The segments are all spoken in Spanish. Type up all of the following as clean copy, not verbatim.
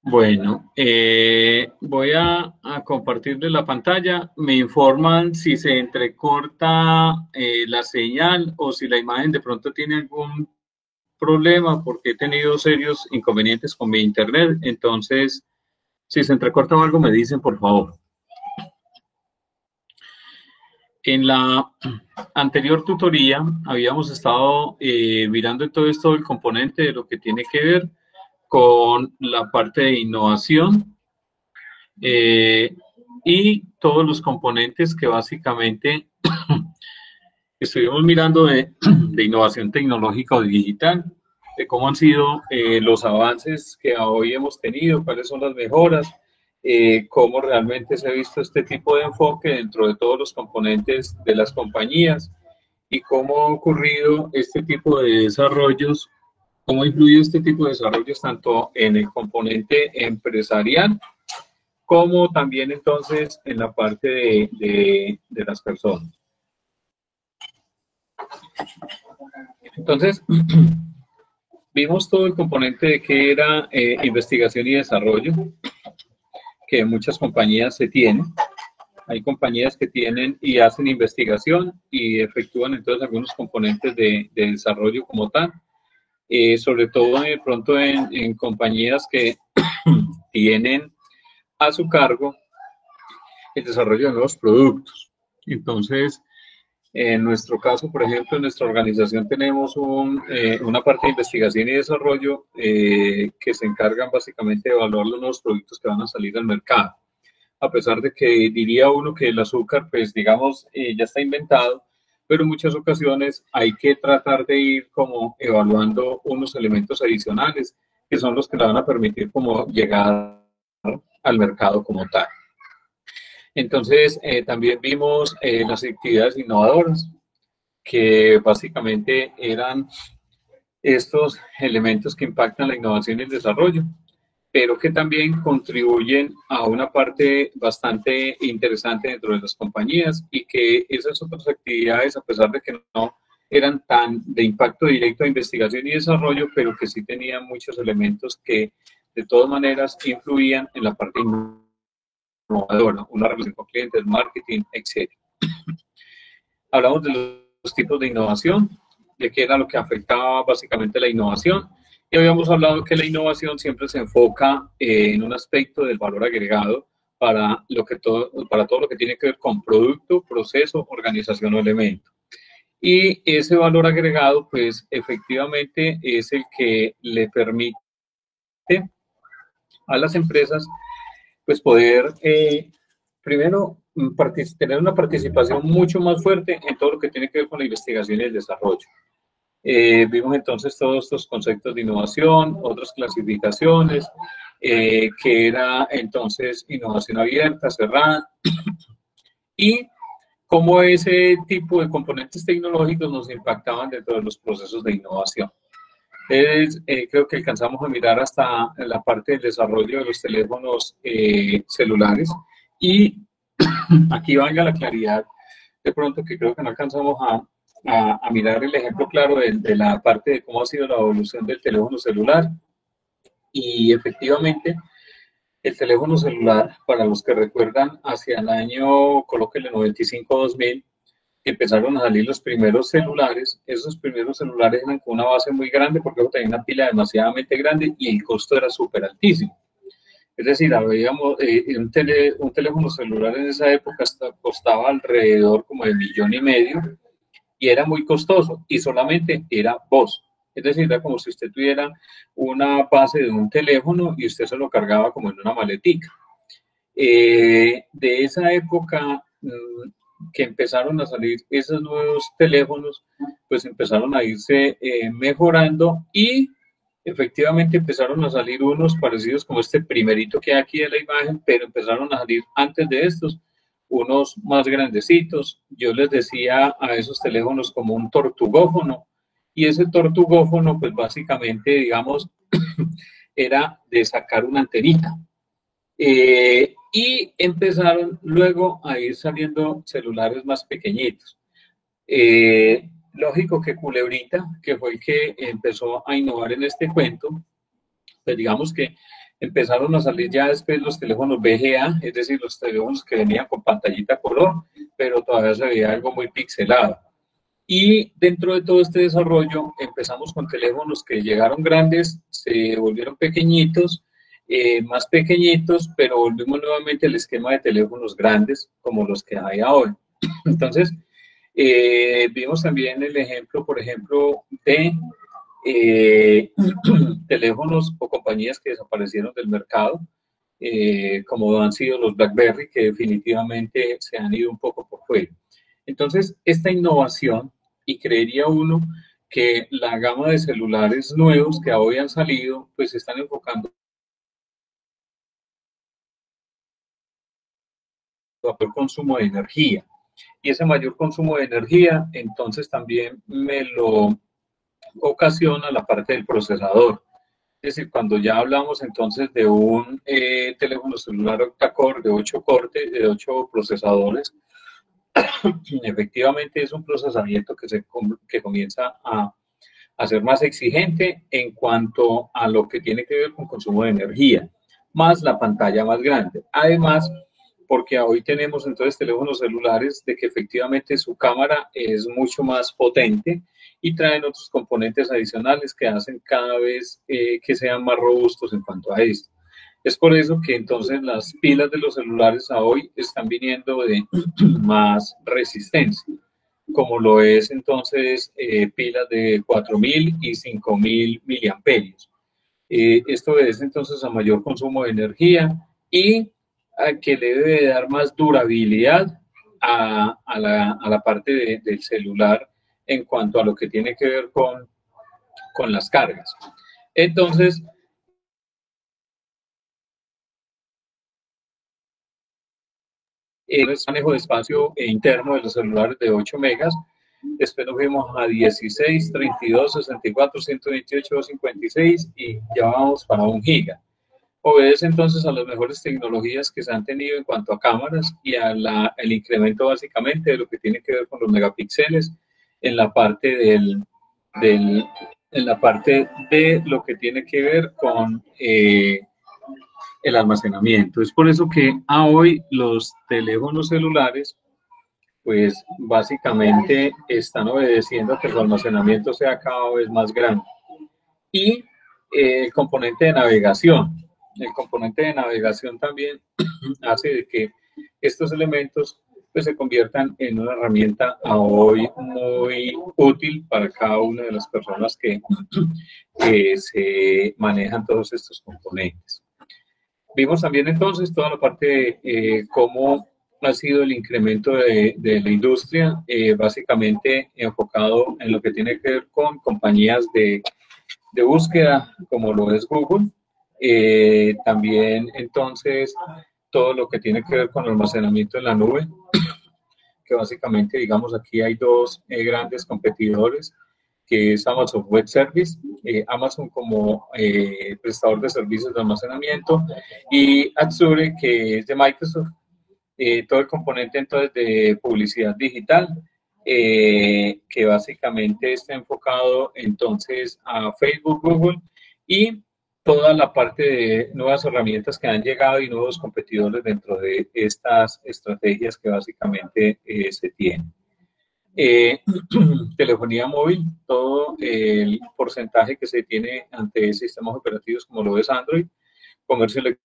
Bueno, voy a compartirles la pantalla. Me informan si se entrecorta la señal o si la imagen de pronto tiene algún problema porque he tenido serios inconvenientes con mi internet. Entonces, si se entrecorta o algo, me dicen, por favor. En la anterior tutoría habíamos estado mirando todo esto del componente de lo que tiene que ver con la parte de innovación eh, y todos los componentes que básicamente estuvimos mirando de innovación tecnológica o digital, de cómo han sido los avances que hoy hemos tenido, cuáles son las mejoras, cómo realmente se ha visto este tipo de enfoque dentro de todos los componentes de las compañías y cómo ha ocurrido este tipo de desarrollos, cómo ha influido este tipo de desarrollos tanto en el componente empresarial como también entonces en la parte de las personas. Entonces, vimos todo el componente de que era investigación y desarrollo, que en muchas compañías se tiene. Hay compañías que tienen y hacen investigación y efectúan entonces algunos componentes de desarrollo como tal, sobre todo de pronto en compañías que tienen a su cargo el desarrollo de nuevos productos. Entonces, en nuestro caso, por ejemplo, en nuestra organización tenemos una parte de investigación y desarrollo que se encargan básicamente de evaluar los nuevos productos que van a salir al mercado. A pesar de que diría uno que el azúcar, pues digamos, ya está inventado, pero en muchas ocasiones hay que tratar de ir como evaluando unos elementos adicionales que son los que le van a permitir como llegar al mercado como tal. Entonces, también vimos las actividades innovadoras, que básicamente eran estos elementos que impactan la innovación y el desarrollo, pero que también contribuyen a una parte bastante interesante dentro de las compañías y que esas otras actividades, a pesar de que no eran tan de impacto directo a investigación y desarrollo, pero que sí tenían muchos elementos que de todas maneras influían en la parte innovadora, una relación con clientes, marketing, etc. Hablamos de los tipos de innovación, de qué era lo que afectaba básicamente la innovación. Y habíamos hablado que la innovación siempre se enfoca en un aspecto del valor agregado para todo lo que tiene que ver con producto, proceso, organización o elemento. Y ese valor agregado, pues efectivamente es el que le permite a las empresas pues poder primero tener una participación mucho más fuerte en todo lo que tiene que ver con la investigación y el desarrollo. Vimos entonces todos estos conceptos de innovación, otras clasificaciones, que era entonces innovación abierta, cerrada, y cómo ese tipo de componentes tecnológicos nos impactaban dentro de los procesos de innovación. Entonces, creo que alcanzamos a mirar hasta la parte del desarrollo de los teléfonos celulares y aquí valga la claridad, de pronto que creo que no alcanzamos a mirar el ejemplo claro de la parte de cómo ha sido la evolución del teléfono celular y efectivamente el teléfono celular, para los que recuerdan, hacia el año, colóquenle 95-2000, empezaron a salir los primeros celulares. Esos primeros celulares eran con una base muy grande porque tenía una pila demasiadamente grande y el costo era súper altísimo. Es decir, habíamos, un teléfono celular en esa época costaba alrededor como de 1,5 millones y era muy costoso y solamente era voz. Es decir, era como si usted tuviera una base de un teléfono y usted se lo cargaba como en una maletica. De esa época que empezaron a salir esos nuevos teléfonos, pues empezaron a irse mejorando y efectivamente empezaron a salir unos parecidos como este primerito que hay aquí de la imagen, pero empezaron a salir antes de estos unos más grandecitos. Yo les decía a esos teléfonos como un tortugófono y ese tortugófono pues básicamente digamos era de sacar una antenita. Y empezaron luego a ir saliendo celulares más pequeñitos. Lógico que Culebrita, que fue el que empezó a innovar en este cuento, pues digamos que Empezaron a salir ya después los teléfonos VGA, es decir, los teléfonos que venían con pantallita color, pero todavía se veía algo muy pixelado. Y dentro de todo este desarrollo empezamos con teléfonos que llegaron grandes, se volvieron pequeñitos, más pequeñitos, pero volvimos nuevamente al esquema de teléfonos grandes como los que hay ahora. Entonces, vimos también el ejemplo, por ejemplo, de teléfonos o compañías que desaparecieron del mercado, como han sido los BlackBerry, que definitivamente se han ido un poco por fuera. Entonces, esta innovación, y creería uno que la gama de celulares nuevos que hoy han salido, pues se están enfocando a mayor consumo de energía. Y ese mayor consumo de energía, entonces también me lo ocasiona la parte del procesador. Es decir, cuando ya hablamos entonces de un teléfono celular octa-core de 8 cortes, de 8 procesadores, efectivamente es un procesamiento que comienza a ser más exigente en cuanto a lo que tiene que ver con consumo de energía, más la pantalla más grande. Además, porque hoy tenemos entonces teléfonos celulares de que efectivamente su cámara es mucho más potente y traen otros componentes adicionales que hacen cada vez que sean más robustos en cuanto a esto. Es por eso que entonces las pilas de los celulares a hoy están viniendo de más resistencia, como lo es entonces pilas de 4.000 y 5.000 miliamperios. Esto es entonces a mayor consumo de energía y a que le debe dar más durabilidad a la parte del celular en cuanto a lo que tiene que ver con las cargas. Entonces, el manejo de espacio interno de los celulares de 8 megas. Después nos fuimos a 16, 32, 64, 128, 256 y ya vamos para 1 giga. Obedece entonces a las mejores tecnologías que se han tenido en cuanto a cámaras y al incremento básicamente de lo que tiene que ver con los megapíxeles en la parte en la parte de lo que tiene que ver con el almacenamiento. Es por eso que a hoy los teléfonos celulares pues básicamente están obedeciendo a que su almacenamiento sea cada vez más grande. Y el componente de navegación. El componente de navegación también hace de que estos elementos pues, se conviertan en una herramienta a hoy muy útil para cada una de las personas que se manejan todos estos componentes. Vimos también entonces toda la parte de cómo ha sido el incremento de la industria, básicamente enfocado en lo que tiene que ver con compañías de búsqueda, como lo es Google. También entonces todo lo que tiene que ver con el almacenamiento en la nube, que básicamente, digamos, aquí hay dos grandes competidores, que es Amazon Web Service, Amazon como prestador de servicios de almacenamiento, y Azure, que es de Microsoft, todo el componente entonces de publicidad digital, que básicamente está enfocado entonces a Facebook, Google y toda la parte de nuevas herramientas que han llegado y nuevos competidores dentro de estas estrategias que básicamente se tienen. Telefonía móvil, todo el porcentaje que se tiene ante sistemas operativos como lo es Android, comercio electrónico,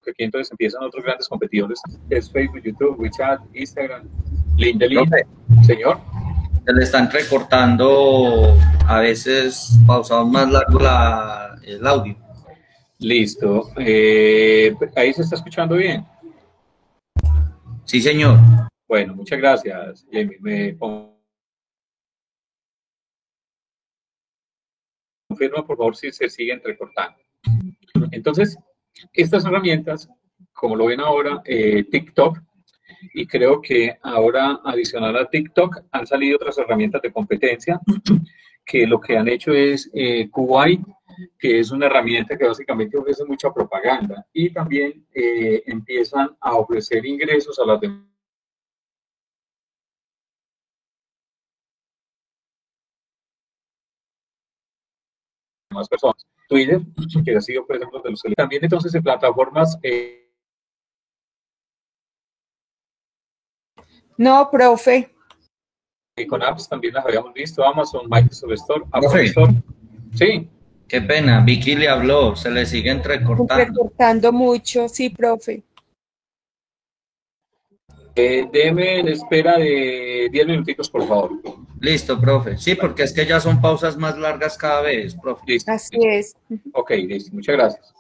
que aquí entonces empiezan otros grandes competidores, es Facebook, YouTube, WeChat, Instagram, LinkedIn. Señor. Se le están recortando, a veces pausamos más largo el audio. Listo. Ahí se está escuchando bien. Sí, señor. Bueno, muchas gracias, Jamie. Me confirma, por favor, si se sigue entrecortando. Entonces, estas herramientas, como lo ven ahora, TikTok, y creo que ahora, adicional a TikTok, han salido otras herramientas de competencia que lo que han hecho es Kuwait, que es una herramienta que básicamente ofrece mucha propaganda y también empiezan a ofrecer ingresos a las demás más personas. Twitter, que ha sido, por ejemplo, de los que también entonces en plataformas No, profe. con apps también las habíamos visto, Amazon, Microsoft Store, Apple Profe, Store. Sí, qué pena, Vicky le habló, se le sigue entrecortando. Recortando mucho, sí, profe. déme en espera de 10 minutitos, por favor. Listo, profe. Sí, porque es que ya son pausas más largas cada vez, profe. Listo, Así listo. es. Ok, listo. Muchas gracias.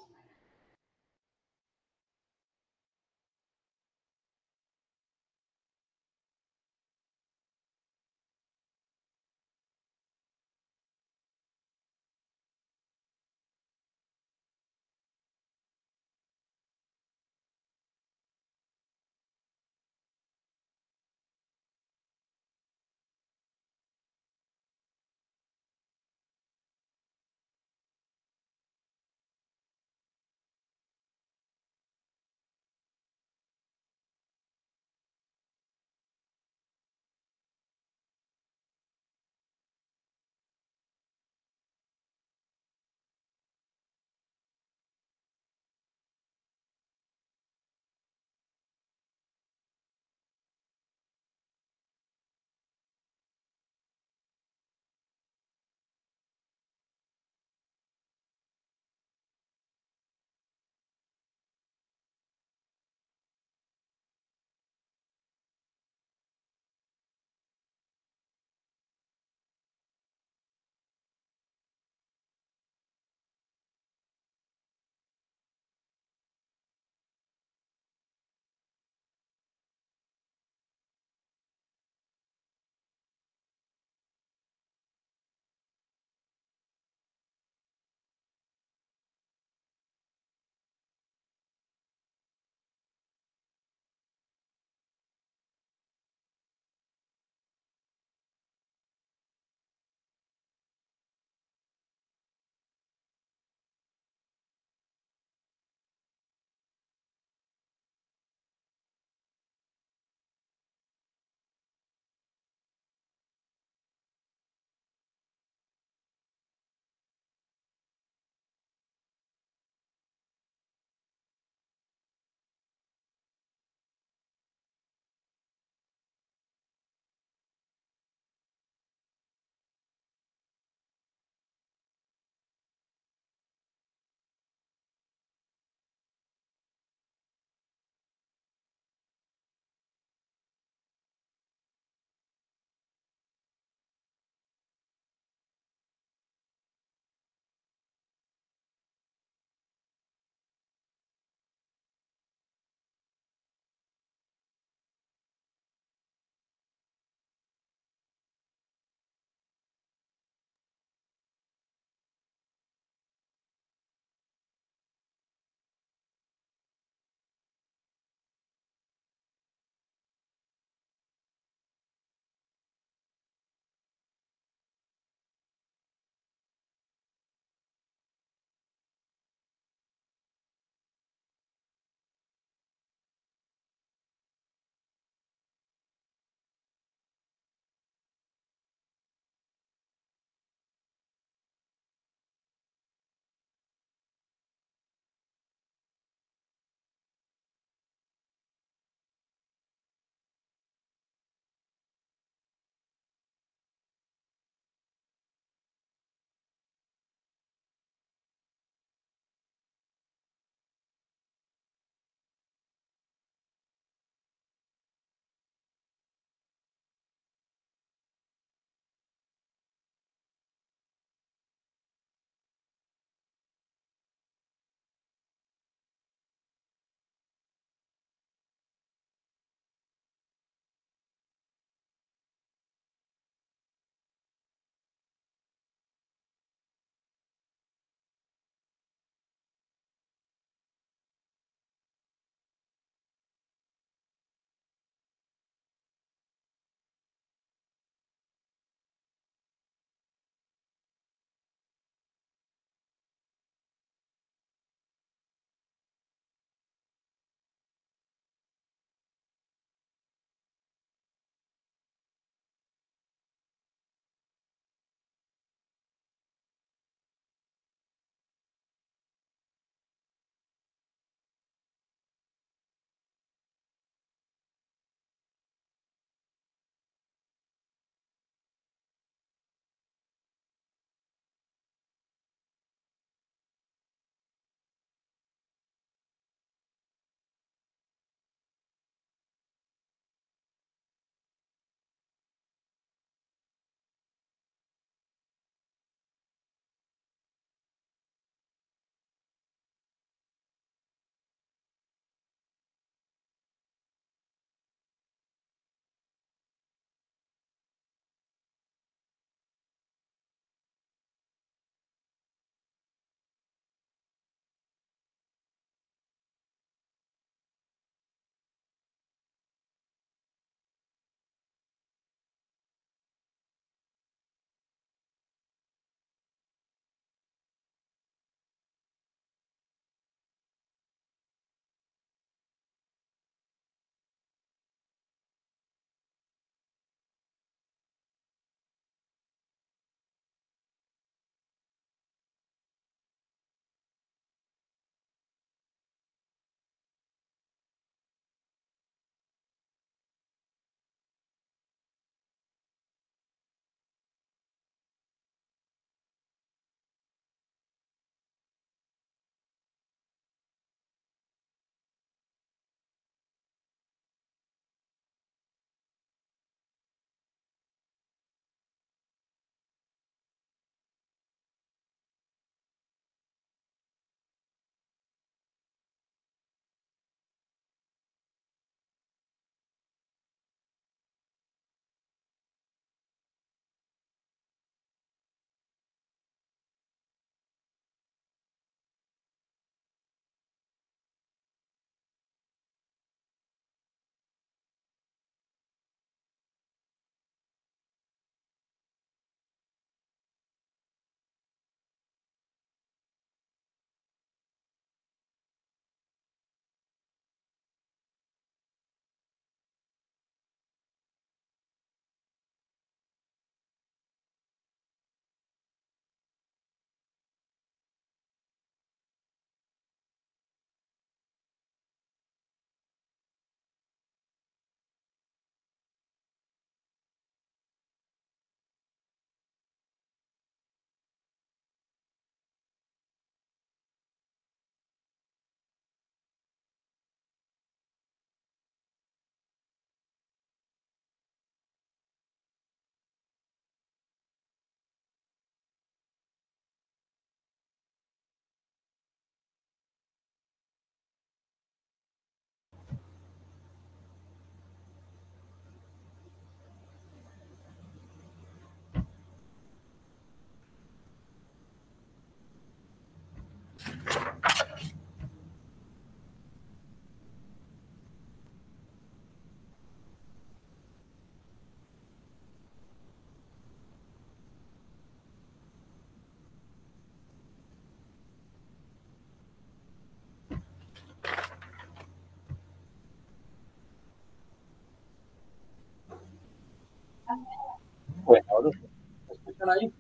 ahí?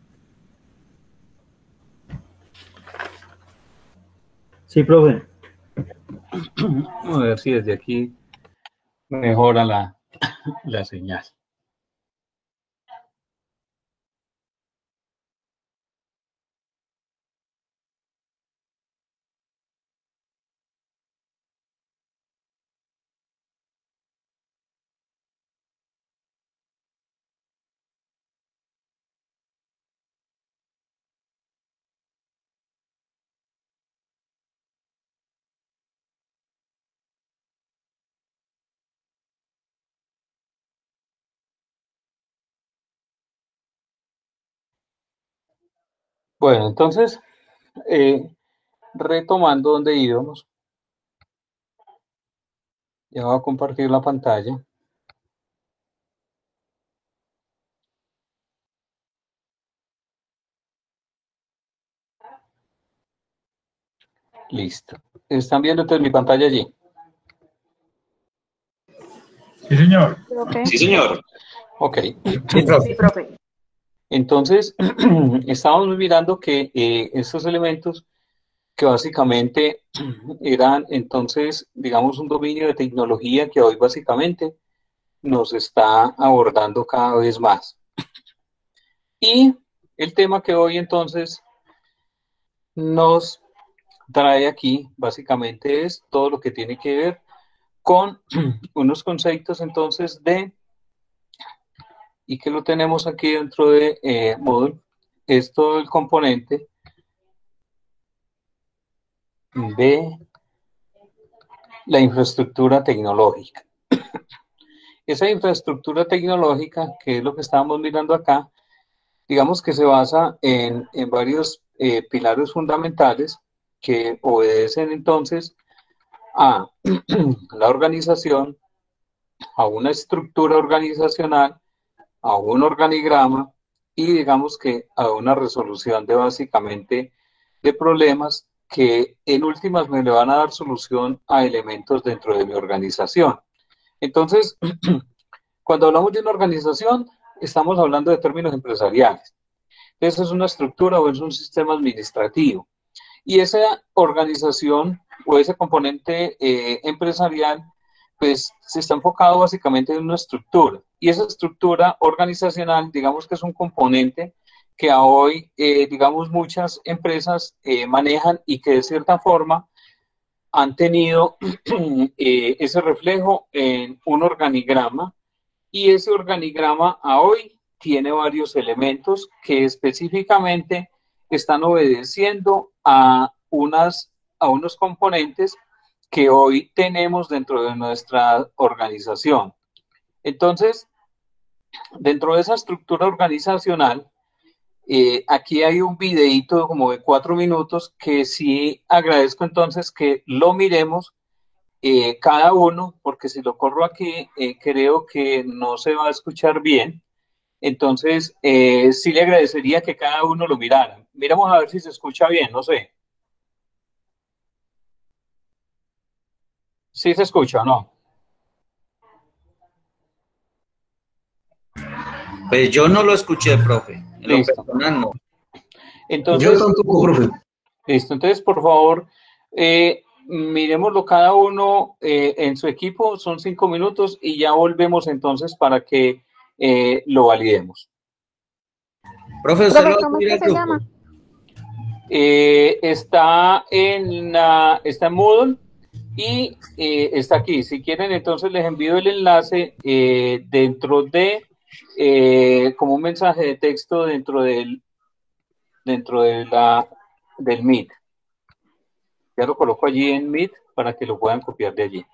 Sí, profe. Vamos a ver si desde aquí mejora la señal. Bueno, entonces, retomando donde íbamos, ya voy a compartir la pantalla. Listo. ¿Están viendo entonces mi pantalla allí? Sí, señor. Profe. Sí, señor. Ok. Sí, profe. Profe. Entonces, estábamos mirando que estos elementos que básicamente eran entonces, digamos, un dominio de tecnología que hoy básicamente nos está abordando cada vez más. Y el tema que hoy entonces nos trae aquí básicamente es todo lo que tiene que ver con unos conceptos entonces y que lo tenemos aquí dentro de Moodle, es todo el componente de la infraestructura tecnológica. Esa infraestructura tecnológica, que es lo que estamos mirando acá, digamos que se basa en varios pilares fundamentales que obedecen entonces a la organización, a una estructura organizacional, a un organigrama y digamos que a una resolución de básicamente de problemas que en últimas me le van a dar solución a elementos dentro de mi organización. Entonces, cuando hablamos de una organización, estamos hablando de términos empresariales. Eso es una estructura o es un sistema administrativo. Y esa organización o ese componente empresarial, pues se está enfocado básicamente en una estructura. Y esa estructura organizacional, digamos que es un componente que a hoy, digamos, muchas empresas manejan y que de cierta forma han tenido ese reflejo en un organigrama y ese organigrama a hoy tiene varios elementos que específicamente están obedeciendo a unos componentes que hoy tenemos dentro de nuestra organización. Entonces, dentro de esa estructura organizacional, aquí hay un videíto como de 4 minutos que sí agradezco entonces que lo miremos cada uno, porque si lo corro aquí, creo que no se va a escuchar bien. Entonces, sí le agradecería que cada uno lo mirara. Miramos a ver si se escucha bien, no sé. ¿Sí se escucha o no? Pues yo no lo escuché, profe. En lo Listo. personal, no. Yo Entonces, tampoco, profe. listo. Entonces, por favor, miremoslo cada uno en su equipo. Son 5 minutos y ya volvemos entonces para que lo validemos. Profe, ¿usted Profe, lo va a ¿cómo es subir que al se grupo? llama? Está en Moodle y está aquí. Si quieren, entonces les envío el enlace dentro de como un mensaje de texto dentro de del Meet. Ya lo coloco allí en Meet para que lo puedan copiar de allí.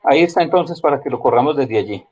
Ahí está entonces para que lo corramos desde allí.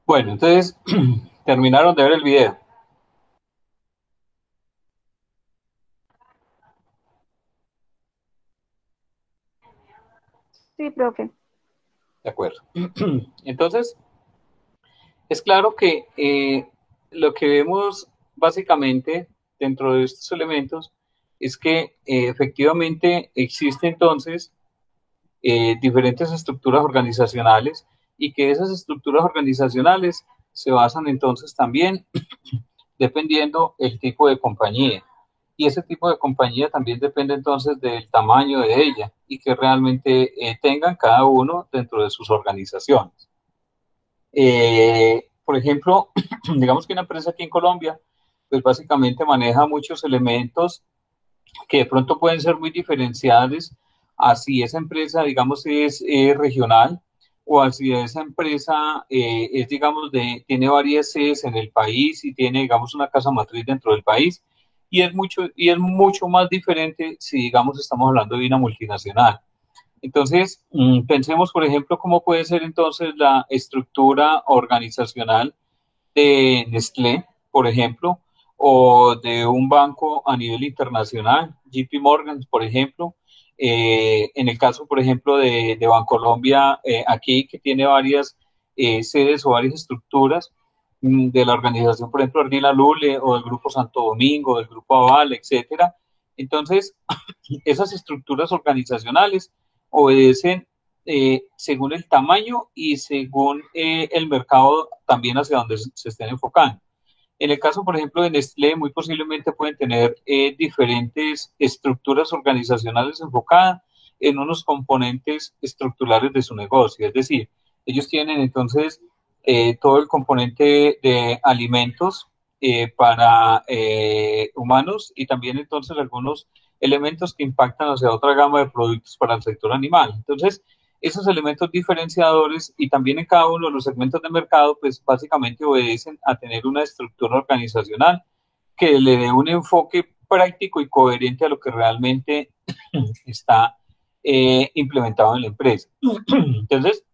Bueno, entonces, terminaron de ver el video. Sí, profe. De acuerdo. Entonces, es claro que lo que vemos básicamente dentro de estos elementos es que efectivamente existe entonces diferentes estructuras organizacionales y que esas estructuras organizacionales se basan entonces también dependiendo el tipo de compañía. Y ese tipo de compañía también depende entonces del tamaño de ella y que realmente tengan cada uno dentro de sus organizaciones. Por ejemplo, digamos que una empresa aquí en Colombia, pues básicamente maneja muchos elementos que de pronto pueden ser muy diferenciables, así esa empresa, digamos, es regional o así esa empresa es, digamos, tiene varias sedes en el país y tiene, digamos, una casa matriz dentro del país y es mucho más diferente si, digamos, estamos hablando de una multinacional. Entonces, pensemos, por ejemplo, cómo puede ser entonces la estructura organizacional de Nestlé, por ejemplo, o de un banco a nivel internacional, JP Morgan, por ejemplo. En el caso, por ejemplo, de Bancolombia, aquí que tiene varias sedes o varias estructuras de la organización, por ejemplo, Ardila Lule o del Grupo Santo Domingo, del Grupo Aval, etcétera. Entonces, esas estructuras organizacionales obedecen según el tamaño y según el mercado también hacia donde se estén enfocando. En el caso, por ejemplo, de Nestlé, muy posiblemente pueden tener diferentes estructuras organizacionales enfocadas en unos componentes estructurales de su negocio. Es decir, ellos tienen entonces todo el componente de alimentos para humanos y también entonces algunos elementos que impactan hacia otra gama de productos para el sector animal. Entonces, esos elementos diferenciadores y también en cada uno de los segmentos de mercado, pues básicamente obedecen a tener una estructura organizacional que le dé un enfoque práctico y coherente a lo que realmente está implementado en la empresa. Entonces,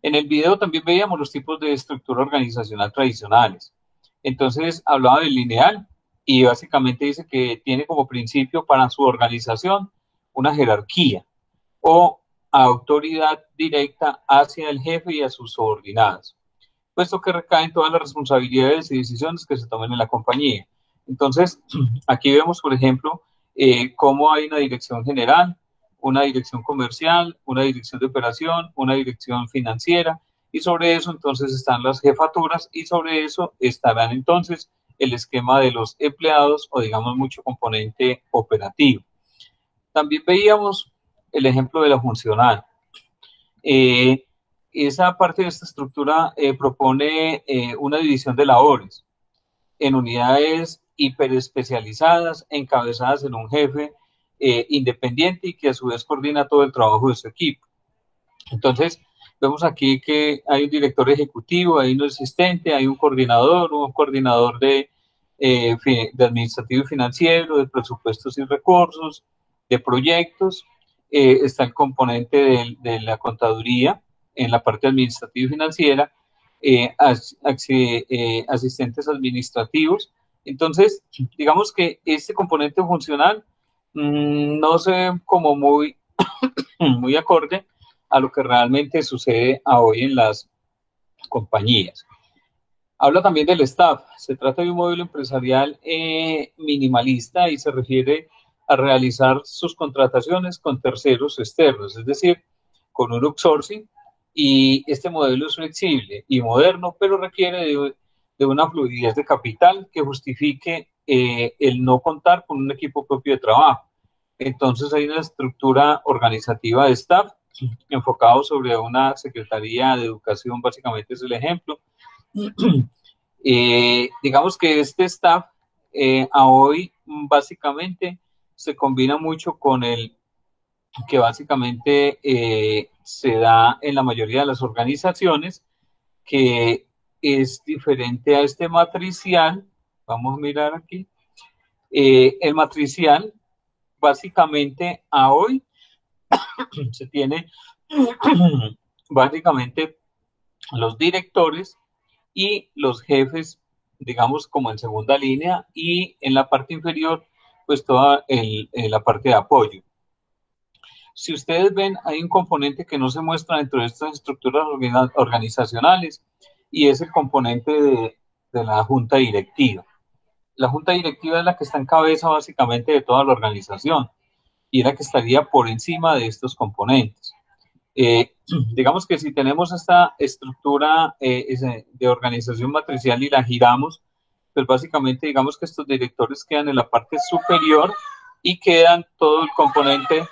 en el video también veíamos los tipos de estructura organizacional tradicionales. Entonces, hablaba del lineal y básicamente dice que tiene como principio para su organización una jerarquía o autoridad directa hacia el jefe y a sus subordinados, puesto que recaen todas las responsabilidades y decisiones que se tomen en la compañía. Entonces, aquí vemos, por ejemplo, cómo hay una dirección general, una dirección comercial, una dirección de operación, una dirección financiera, y sobre eso entonces están las jefaturas y sobre eso estarán entonces el esquema de los empleados o digamos mucho componente operativo. También veíamos el ejemplo de la funcional. Esa parte de esta estructura propone una división de labores en unidades hiperespecializadas, encabezadas en un jefe independiente y que a su vez coordina todo el trabajo de su equipo. Entonces, vemos aquí que hay un director ejecutivo, hay un asistente, hay un coordinador de administrativo y financiero, de presupuestos y recursos, de proyectos, está el componente de la contaduría en la parte administrativa y financiera, asistentes administrativos. Entonces, digamos que este componente funcional no se ve como muy acorde a lo que realmente sucede hoy en las compañías. Habla también del staff. Se trata de un modelo empresarial minimalista y se refiere a realizar sus contrataciones con terceros externos, es decir, con un outsourcing, y este modelo es flexible y moderno, pero requiere de una fluidez de capital que justifique el no contar con un equipo propio de trabajo. Entonces hay una estructura organizativa de staff enfocado sobre una Secretaría de Educación, básicamente es el ejemplo. Digamos que este staff a hoy básicamente se combina mucho con el que básicamente se da en la mayoría de las organizaciones, que es diferente a este matricial. Vamos a mirar aquí. El matricial básicamente a hoy se tiene básicamente los directores y los jefes, digamos, como en segunda línea, y en la parte inferior, pues toda la parte de apoyo. Si ustedes ven, hay un componente que no se muestra dentro de estas estructuras organizacionales, y es el componente de la junta directiva. La junta directiva es la que está en cabeza básicamente de toda la organización y es la que estaría por encima de estos componentes. Digamos que si tenemos esta estructura de organización matricial y la giramos, pues básicamente digamos que estos directores quedan en la parte superior y quedan todo el componente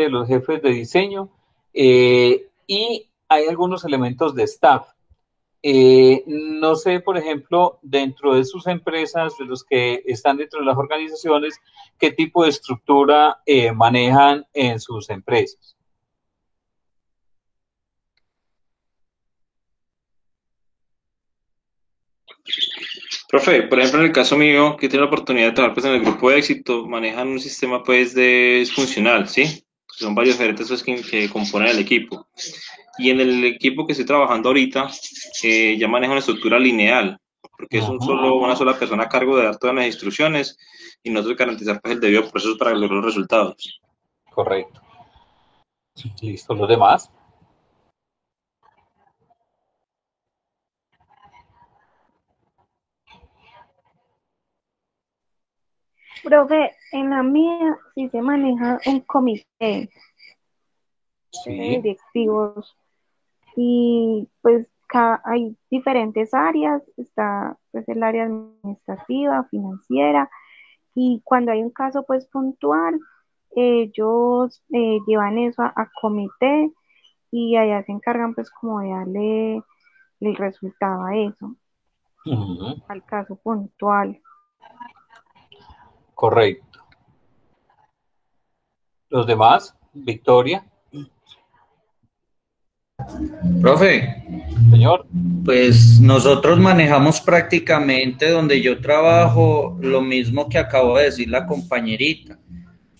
de los jefes de diseño, y hay algunos elementos de staff. No sé, por ejemplo, dentro de sus empresas, de los que están dentro de las organizaciones, qué tipo de estructura manejan en sus empresas. Profe, por ejemplo, en el caso mío, que tengo la oportunidad de trabajar pues, en el grupo de éxito, manejan un sistema pues funcional, ¿sí? Son varios gerentes pues, que componen el equipo. Y en el equipo que estoy trabajando ahorita, ya maneja una estructura lineal, porque es una sola persona a cargo de dar todas las instrucciones y nosotros garantizar pues, el debido proceso para lograr los resultados. Correcto. Listo, ¿los demás? Profe, en la mía sí se maneja un comité de directivos y pues hay diferentes áreas, está pues el área administrativa, financiera, y cuando hay un caso pues puntual, ellos llevan eso a comité y allá se encargan pues como de darle el resultado a eso, al caso puntual. Correcto. ¿Los demás? Victoria. Profe. Señor. Pues nosotros manejamos prácticamente donde yo trabajo lo mismo que acabo de decir la compañerita.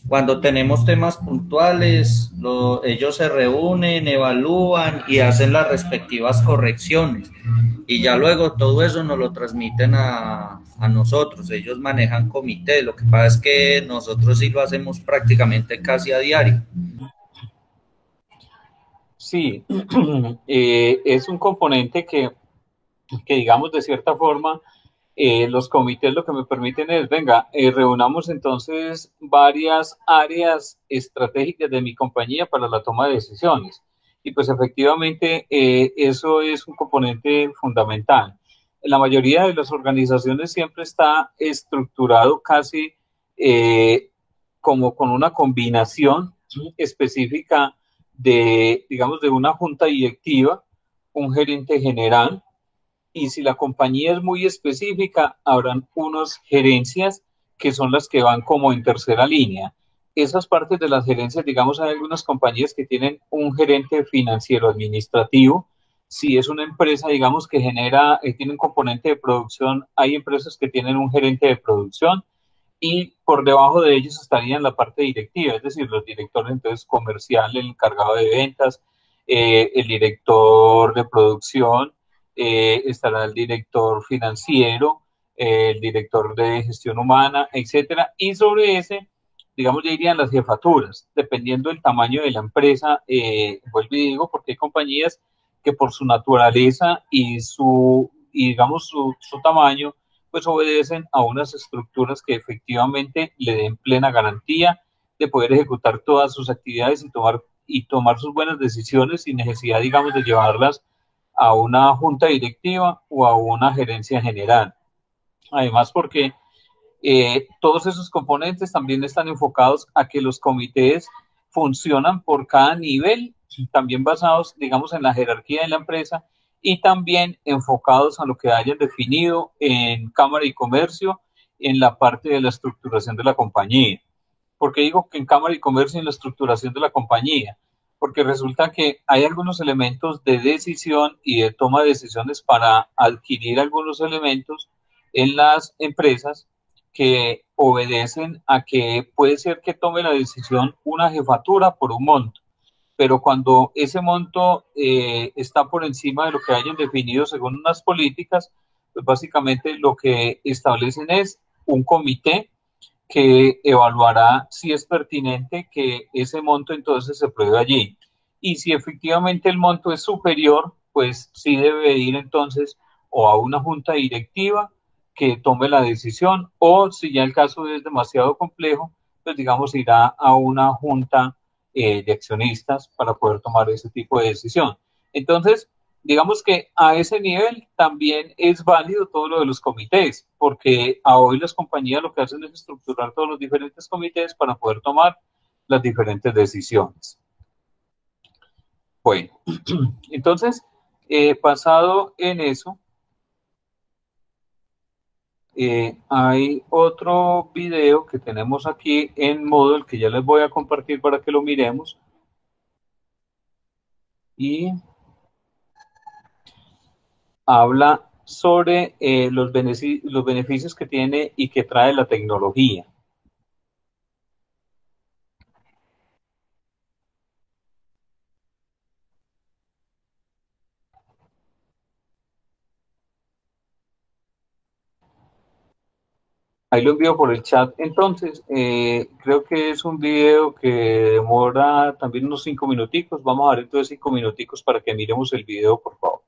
Cuando tenemos temas puntuales, ellos se reúnen, evalúan y hacen las respectivas correcciones. Y ya luego todo eso nos lo transmiten a nosotros. Ellos manejan comité. Lo que pasa es que nosotros sí lo hacemos prácticamente casi a diario. Sí, es un componente que digamos de cierta forma, los comités lo que me permiten es, venga, reunamos entonces varias áreas estratégicas de mi compañía para la toma de decisiones. Y pues efectivamente eso es un componente fundamental. En la mayoría de las organizaciones siempre está estructurado casi como con una combinación específica de, digamos, de una junta directiva, un gerente general, y si la compañía es muy específica, habrán unas gerencias que son las que van como en tercera línea. Esas partes de las gerencias, digamos, hay algunas compañías que tienen un gerente financiero administrativo. Si es una empresa, digamos, que tiene un componente de producción, hay empresas que tienen un gerente de producción y por debajo de ellos estarían la parte directiva, es decir, los directores entonces comercial, el encargado de ventas, el director de producción, estará el director financiero, el director de gestión humana, etcétera, y sobre ese, digamos, ya irían las jefaturas, dependiendo del tamaño de la empresa, vuelvo y digo, porque hay compañías que por su naturaleza y digamos su tamaño, pues obedecen a unas estructuras que efectivamente le den plena garantía de poder ejecutar todas sus actividades y tomar sus buenas decisiones sin necesidad, digamos, de llevarlas a una junta directiva o a una gerencia general. Además, porque todos esos componentes también están enfocados a que los comités funcionan por cada nivel, también basados, digamos, en la jerarquía de la empresa y también enfocados a lo que hayan definido en Cámara y Comercio en la parte de la estructuración de la compañía. ¿Por qué digo que en Cámara y Comercio en la estructuración de la compañía? Porque resulta que hay algunos elementos de decisión y de toma de decisiones para adquirir algunos elementos en las empresas, que obedecen a que puede ser que tome la decisión una jefatura por un monto, pero cuando ese monto está por encima de lo que hayan definido según unas políticas, pues básicamente lo que establecen es un comité que evaluará si es pertinente que ese monto entonces se pruebe allí. Y si efectivamente el monto es superior, pues sí debe ir entonces o a una junta directiva que tome la decisión, o si ya el caso es demasiado complejo, pues digamos irá a una junta de accionistas para poder tomar ese tipo de decisión. Entonces, digamos que a ese nivel también es válido todo lo de los comités, porque a hoy las compañías lo que hacen es estructurar todos los diferentes comités para poder tomar las diferentes decisiones. Bueno, entonces, basado en eso, hay otro video que tenemos aquí en Moodle que ya les voy a compartir para que lo miremos. Y habla sobre los beneficios que tiene y que trae la tecnología. Ahí lo envío por el chat. Entonces, creo que es un video que demora también unos 5 minuticos. Vamos a ver entonces 5 minuticos para que miremos el video, por favor.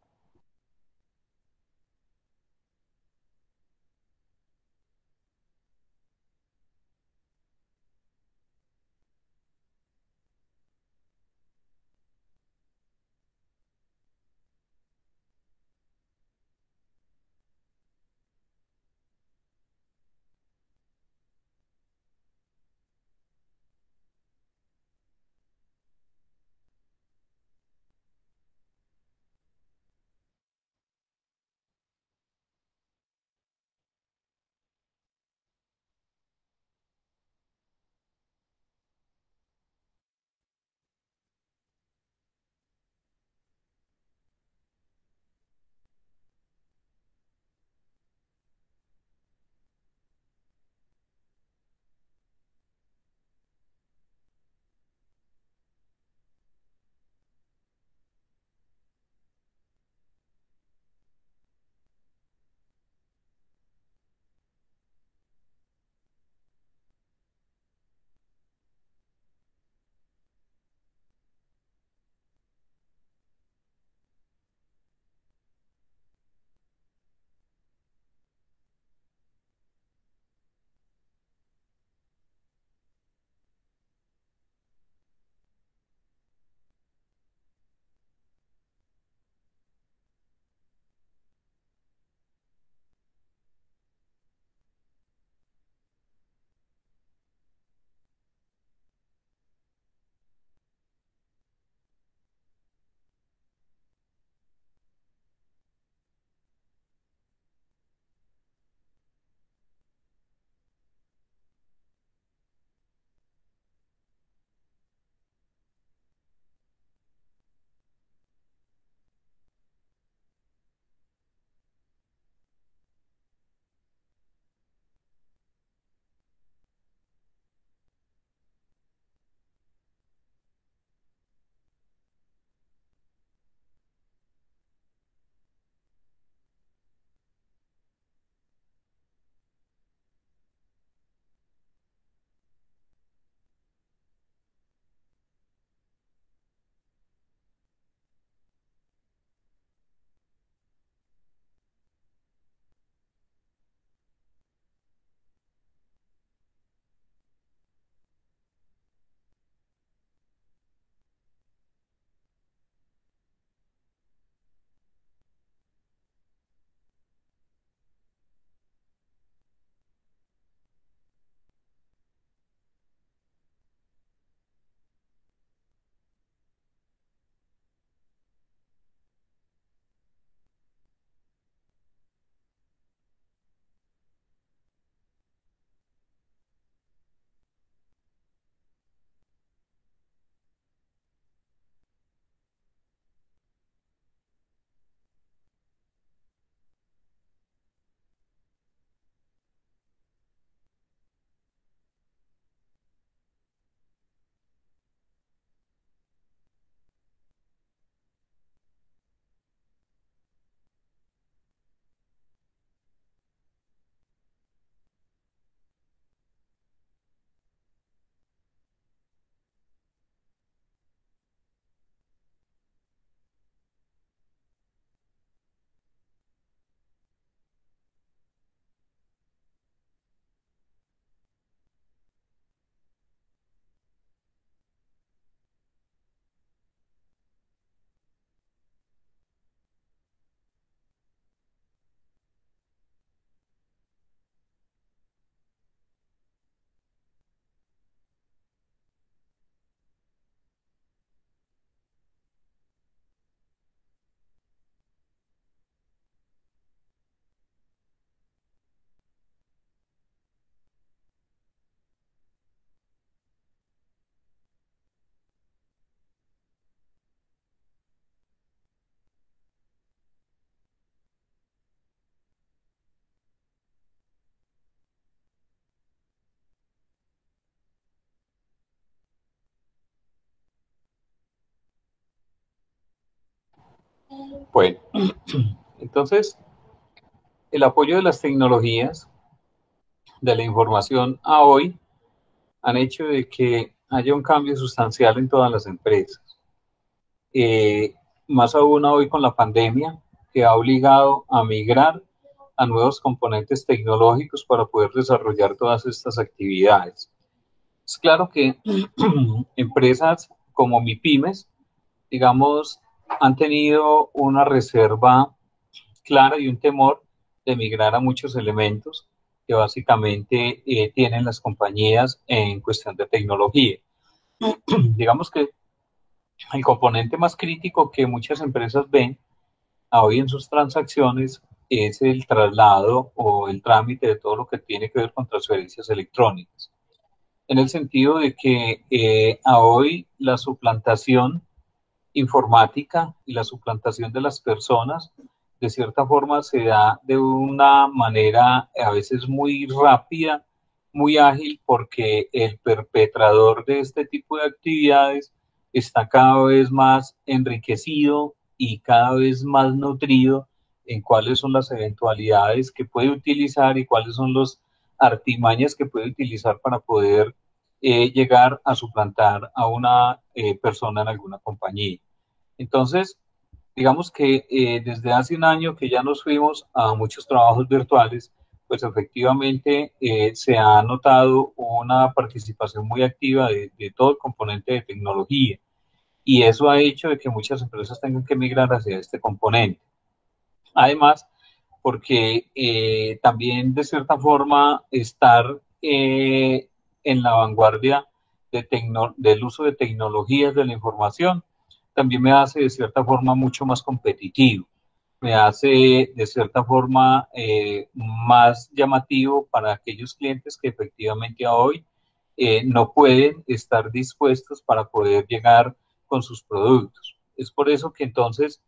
Bueno, entonces, el apoyo de las tecnologías, de la información a hoy, han hecho de que haya un cambio sustancial en todas las empresas. Más aún hoy con la pandemia, que ha obligado a migrar a nuevos componentes tecnológicos para poder desarrollar todas estas actividades. Es claro que empresas como MIPYMES, digamos, han tenido una reserva clara y un temor de migrar a muchos elementos que básicamente tienen las compañías en cuestión de tecnología. Digamos que el componente más crítico que muchas empresas ven hoy en sus transacciones es el traslado o el trámite de todo lo que tiene que ver con transferencias electrónicas. En el sentido de que a hoy la suplantación informática y la suplantación de las personas de cierta forma se da de una manera a veces muy rápida, muy ágil, porque el perpetrador de este tipo de actividades está cada vez más enriquecido y cada vez más nutrido en cuáles son las eventualidades que puede utilizar y cuáles son las artimañas que puede utilizar para poder llegar a suplantar a una persona en alguna compañía. Entonces, digamos que desde hace un año que ya nos fuimos a muchos trabajos virtuales, pues efectivamente se ha notado una participación muy activa de todo el componente de tecnología, y eso ha hecho de que muchas empresas tengan que migrar hacia este componente. Además, porque también de cierta forma estar en la vanguardia del uso de tecnologías de la información también me hace de cierta forma mucho más competitivo, me hace de cierta forma más llamativo para aquellos clientes que efectivamente a hoy no pueden estar dispuestos para poder llegar con sus productos. Es por eso que entonces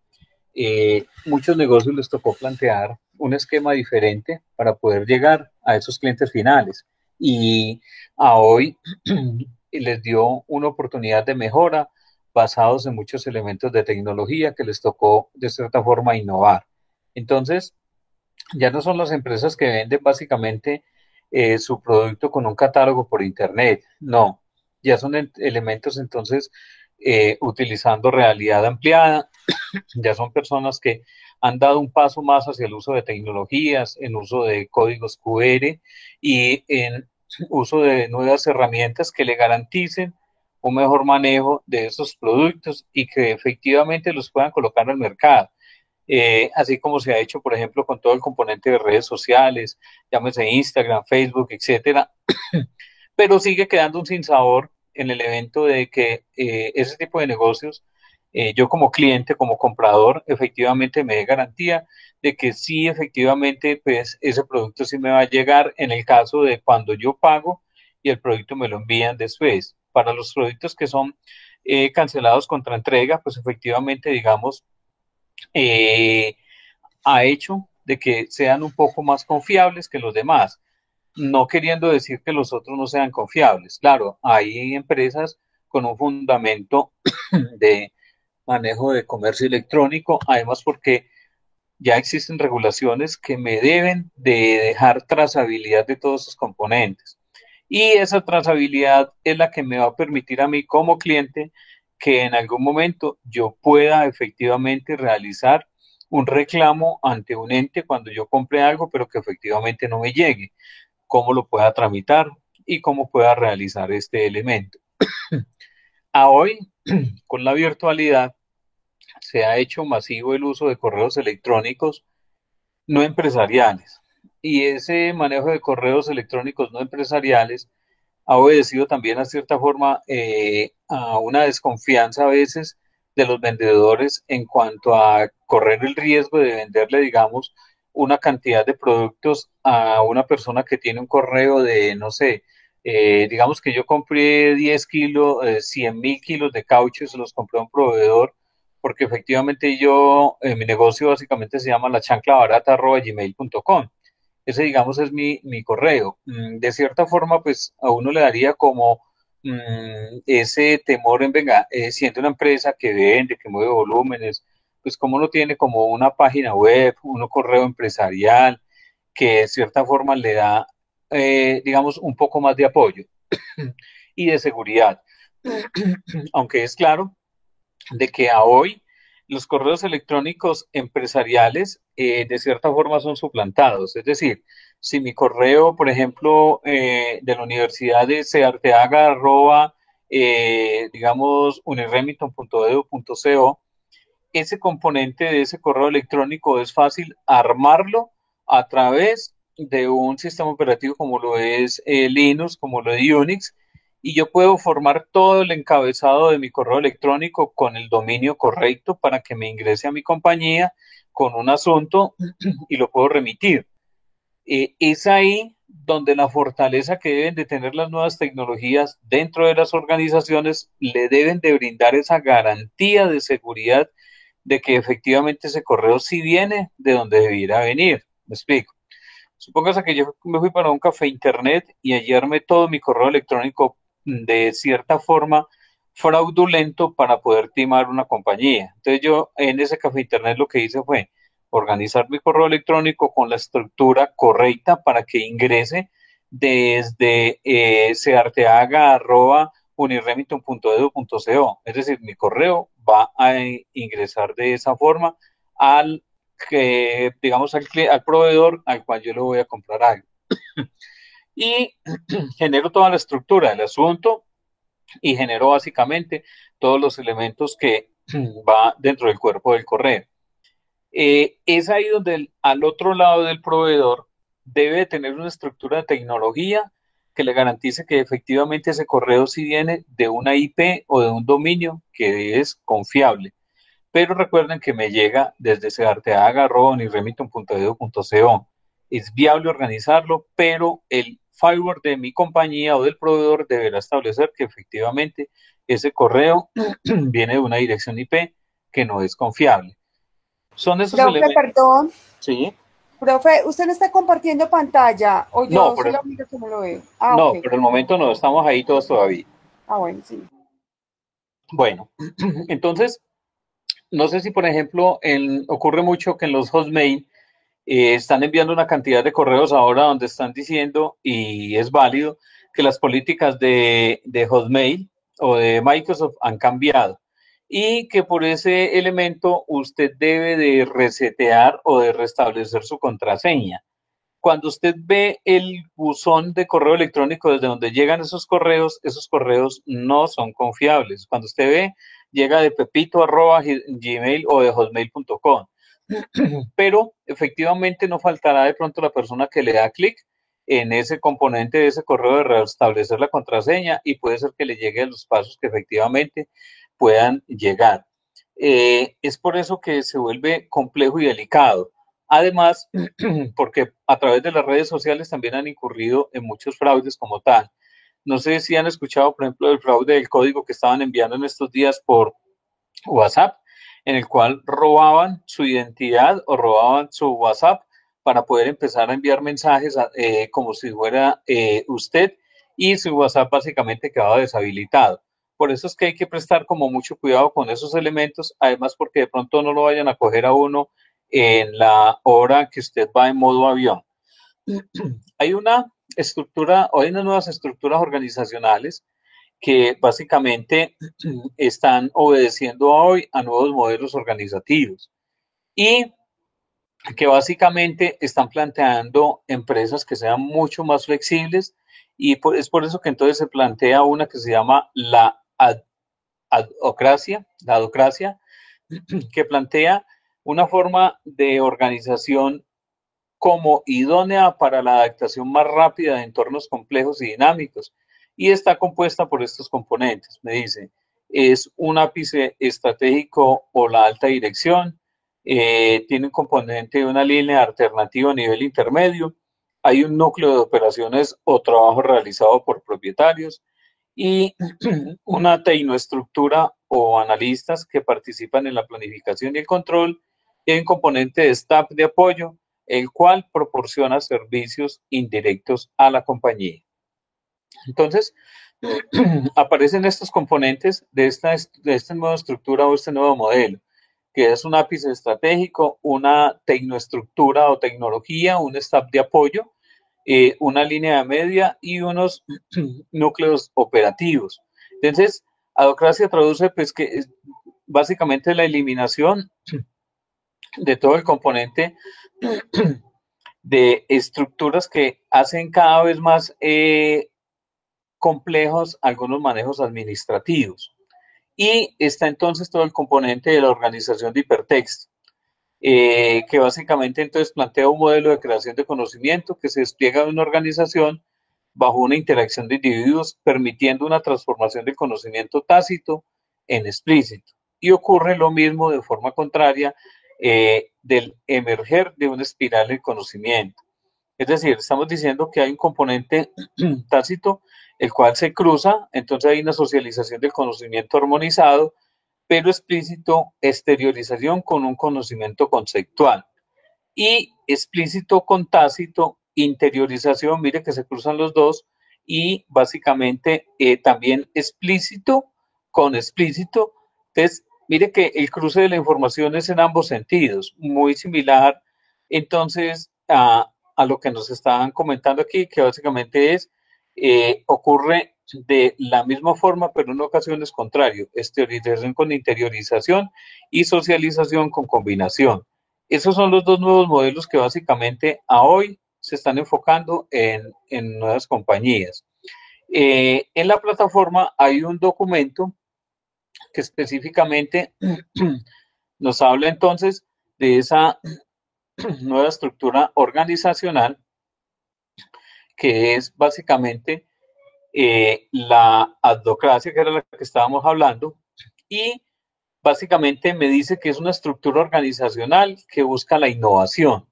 muchos negocios les tocó plantear un esquema diferente para poder llegar a esos clientes finales, y a hoy les dio una oportunidad de mejora basados en muchos elementos de tecnología que les tocó de cierta forma innovar. Entonces, ya no son las empresas que venden básicamente su producto con un catálogo por internet, no, ya son elementos entonces utilizando realidad ampliada, ya son personas que han dado un paso más hacia el uso de tecnologías, en uso de códigos QR y en uso de nuevas herramientas que le garanticen un mejor manejo de esos productos y que efectivamente los puedan colocar al mercado. Así como se ha hecho, por ejemplo, con todo el componente de redes sociales, llámese Instagram, Facebook, etcétera, pero sigue quedando un sinsabor en el evento de que ese tipo de negocios, yo como cliente, como comprador, efectivamente me dé garantía de que sí, efectivamente, pues ese producto sí me va a llegar en el caso de cuando yo pago y el producto me lo envían después. Para los productos que son cancelados contra entrega, pues efectivamente, digamos, ha hecho de que sean un poco más confiables que los demás, no queriendo decir que los otros no sean confiables. Claro, hay empresas con un fundamento de manejo de comercio electrónico, además porque ya existen regulaciones que me deben de dejar trazabilidad de todos sus componentes. Y esa trazabilidad es la que me va a permitir a mí como cliente que en algún momento yo pueda efectivamente realizar un reclamo ante un ente cuando yo compre algo, pero que efectivamente no me llegue, cómo lo pueda tramitar y cómo pueda realizar este elemento. A hoy, con la virtualidad, se ha hecho masivo el uso de correos electrónicos no empresariales. Y ese manejo de correos electrónicos no empresariales ha obedecido también a cierta forma a una desconfianza a veces de los vendedores en cuanto a correr el riesgo de venderle, digamos, una cantidad de productos a una persona que tiene un correo de, no sé, digamos que yo compré 10 kilos, 100.000 kilos de caucho y se los compré a un proveedor, porque efectivamente yo, mi negocio básicamente se llama lachanclabarata@gmail.com. Ese, digamos, es mi correo. De cierta forma, pues a uno le daría como ese temor en, venga, siendo una empresa que vende, que mueve volúmenes, pues como uno tiene como una página web, un correo empresarial, que de cierta forma le da, digamos, un poco más de apoyo y de seguridad. Aunque es claro de que a hoy los correos electrónicos empresariales de cierta forma son suplantados. Es decir, si mi correo, por ejemplo, de la universidad de Searteaga, digamos, uniremington.edu.co, ese componente de ese correo electrónico es fácil armarlo a través de un sistema operativo como lo es Linux, como lo es Unix, y yo puedo formar todo el encabezado de mi correo electrónico con el dominio correcto para que me ingrese a mi compañía con un asunto y lo puedo remitir. Es ahí donde la fortaleza que deben de tener las nuevas tecnologías dentro de las organizaciones le deben de brindar esa garantía de seguridad de que efectivamente ese correo sí viene de donde debiera venir. Me explico. Supóngase que yo me fui para un café internet y allí armé todo mi correo electrónico de cierta forma fraudulento para poder timar una compañía. Entonces yo en ese café internet lo que hice fue organizar mi correo electrónico con la estructura correcta para que ingrese desde searteaga@uniremington.edu.co. Es decir, mi correo va a ingresar de esa forma al digamos al proveedor al cual yo le voy a comprar algo. Y genero toda la estructura del asunto y genero básicamente todos los elementos que va dentro del cuerpo del correo. Es ahí donde al otro lado del proveedor debe tener una estructura de tecnología que le garantice que efectivamente ese correo sí viene de una IP o de un dominio que es confiable. Pero recuerden que me llega desde searteaga@uniremington.edu.co. Es viable organizarlo, pero el firewall de mi compañía o del proveedor deberá establecer que efectivamente ese correo viene de una dirección IP que no es confiable. Son esos elementos. Perdón. Sí. Profe, ¿usted no está compartiendo pantalla? ¿O yo no, soy la única que no lo veo? No, okay. Por el momento no, estamos ahí todos todavía. Bueno, sí. Bueno, entonces, no sé si, por ejemplo, ocurre mucho que en los Hotmail están enviando una cantidad de correos ahora donde están diciendo, y es válido, que las políticas de Hotmail o de Microsoft han cambiado y que por ese elemento usted debe de resetear o de restablecer su contraseña. Cuando usted ve el buzón de correo electrónico desde donde llegan esos correos no son confiables. Cuando usted ve, llega de pepito@gmail o de hotmail.com. Pero efectivamente no faltará de pronto la persona que le da clic en ese componente de ese correo de restablecer la contraseña y puede ser que le llegue a los pasos que efectivamente puedan llegar. Es por eso que se vuelve complejo y delicado. Además, porque a través de las redes sociales también han incurrido en muchos fraudes como tal. No sé si han escuchado, por ejemplo, el fraude del código que estaban enviando en estos días por WhatsApp, en el cual robaban su identidad o robaban su WhatsApp para poder empezar a enviar mensajes como si fuera usted, y su WhatsApp básicamente quedaba deshabilitado. Por eso es que hay que prestar como mucho cuidado con esos elementos, además porque de pronto no lo vayan a coger a uno en la hora que usted va en modo avión. Hay una estructura, o hay unas nuevas estructuras organizacionales que básicamente están obedeciendo hoy a nuevos modelos organizativos y que básicamente están planteando empresas que sean mucho más flexibles, y es por eso que entonces se plantea una que se llama la adocracia, que plantea una forma de organización como idónea para la adaptación más rápida de entornos complejos y dinámicos, y está compuesta por estos componentes. Me dice, es un ápice estratégico o la alta dirección, tiene un componente de una línea alternativa a nivel intermedio, hay un núcleo de operaciones o trabajo realizado por propietarios y una tecnoestructura o analistas que participan en la planificación y el control, y hay un componente de staff de apoyo, el cual proporciona servicios indirectos a la compañía. Entonces, aparecen estos componentes de esta nueva estructura o este nuevo modelo. que es un ápice estratégico, una tecnoestructura o tecnología, un staff de apoyo, una línea de media y unos núcleos operativos. Entonces, adocracia traduce pues que es básicamente la eliminación de todo el componente de estructuras que hacen cada vez más complejos algunos manejos administrativos. Y está entonces todo el componente de la organización de hipertexto, que básicamente entonces plantea un modelo de creación de conocimiento que se despliega en una organización bajo una interacción de individuos, permitiendo una transformación del conocimiento tácito en explícito. Y ocurre lo mismo de forma contraria del emerger de una espiral del conocimiento. Es decir, estamos diciendo que hay un componente tácito, el cual se cruza, entonces hay una socialización del conocimiento armonizado, pero explícito, exteriorización con un conocimiento conceptual. Y explícito con tácito, interiorización, mire que se cruzan los dos, y básicamente también explícito con explícito. Entonces, mire que el cruce de la información es en ambos sentidos, muy similar entonces a lo que nos estaban comentando aquí, que básicamente es, ocurre de la misma forma, pero en ocasiones contrario, exteriorización con interiorización y socialización con combinación. Esos son los dos nuevos modelos que básicamente a hoy se están enfocando en nuevas compañías. En la plataforma hay un documento que específicamente nos habla entonces de esa nueva estructura organizacional, que es básicamente la adocracia, que era la que estábamos hablando, y básicamente me dice que es una estructura organizacional que busca la innovación.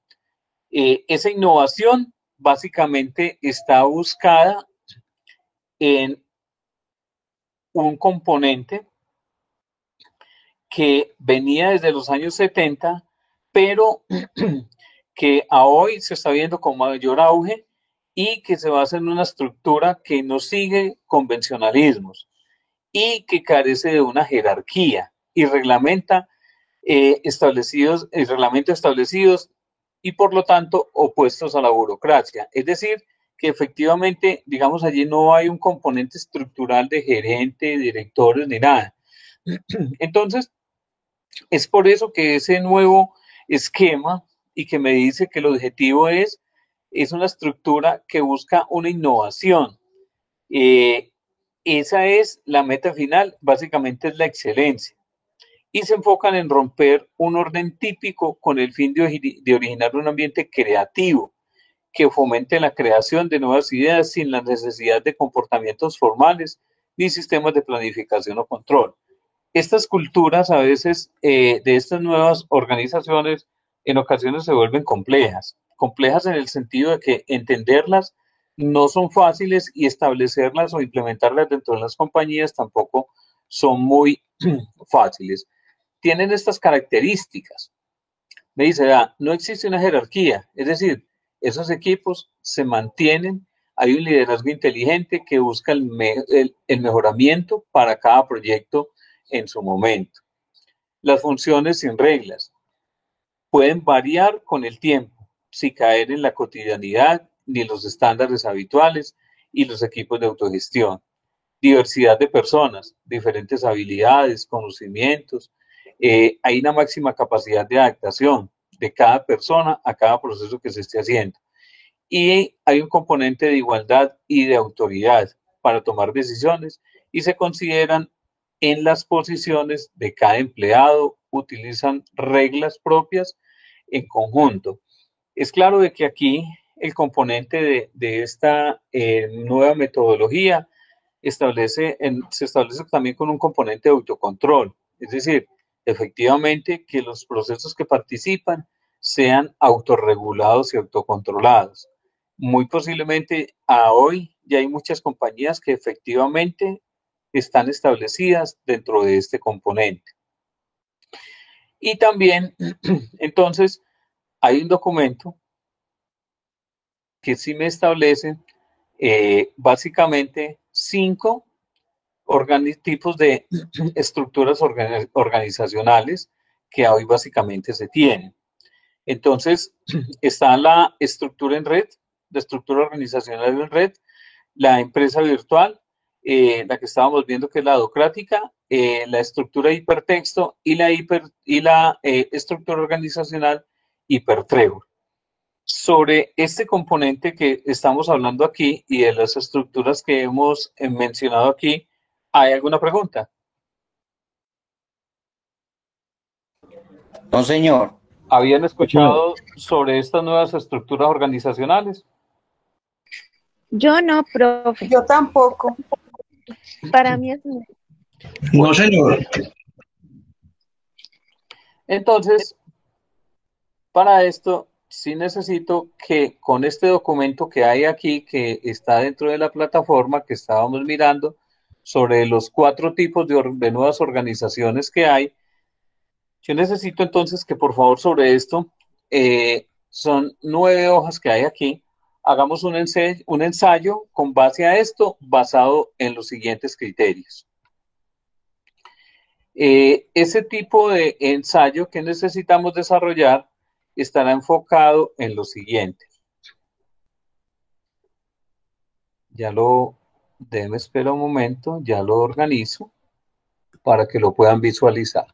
Esa innovación básicamente está buscada en un componente que venía desde los años 70, pero que a hoy se está viendo con mayor auge y que se basa en una estructura que no sigue convencionalismos y que carece de una jerarquía y reglamentos establecidos y por lo tanto opuestos a la burocracia. Es decir, que efectivamente, digamos, allí no hay un componente estructural de gerente, directores ni nada. Entonces, es por eso que ese nuevo esquema y que me dice que el objetivo es una estructura que busca una innovación. Esa es la meta final, básicamente es la excelencia. Y se enfocan en romper un orden típico con el fin de originar un ambiente creativo que fomente la creación de nuevas ideas sin la necesidad de comportamientos formales ni sistemas de planificación o control. Estas culturas a veces de estas nuevas organizaciones en ocasiones se vuelven complejas en el sentido de que entenderlas no son fáciles y establecerlas o implementarlas dentro de las compañías tampoco son muy fáciles. Tienen estas características. Me dice, no existe una jerarquía, es decir, esos equipos se mantienen, hay un liderazgo inteligente que busca el mejoramiento para cada proyecto en su momento. Las funciones sin reglas pueden variar con el tiempo, sin caer en la cotidianidad ni los estándares habituales y los equipos de autogestión. Diversidad de personas, diferentes habilidades, conocimientos. Hay una máxima capacidad de adaptación de cada persona a cada proceso que se esté haciendo. Y hay un componente de igualdad y de autoridad para tomar decisiones y se consideran en las posiciones de cada empleado, utilizan reglas propias en conjunto. Es claro de que aquí el componente de esta nueva metodología se establece también con un componente de autocontrol, es decir, efectivamente que los procesos que participan sean autorregulados y autocontrolados. Muy posiblemente a hoy ya hay muchas compañías que efectivamente están establecidas dentro de este componente. Y también, entonces, hay un documento que sí me establece básicamente 5 tipos de estructuras organizacionales que hoy básicamente se tienen. Entonces, está la estructura en red, la estructura organizacional en red, la empresa virtual, la que estábamos viendo que es la docrática, la estructura hipertexto y la estructura organizacional hipertrébol. Sobre este componente que estamos hablando aquí y de las estructuras que hemos mencionado aquí, ¿hay alguna pregunta? No, señor. ¿Habían escuchado sobre estas nuevas estructuras organizacionales? Yo no, profe. Yo tampoco. Para mí es nuevo. No, señor. Entonces, para esto, sí necesito que con este documento que hay aquí, que está dentro de la plataforma que estábamos mirando, sobre los 4 tipos de nuevas organizaciones que hay, yo necesito entonces que por favor sobre esto, son 9 hojas que hay aquí, hagamos un ensayo con base a esto, basado en los siguientes criterios. Ese tipo de ensayo que necesitamos desarrollar estará enfocado en lo siguiente. Déjenme esperar un momento, ya lo organizo para que lo puedan visualizar.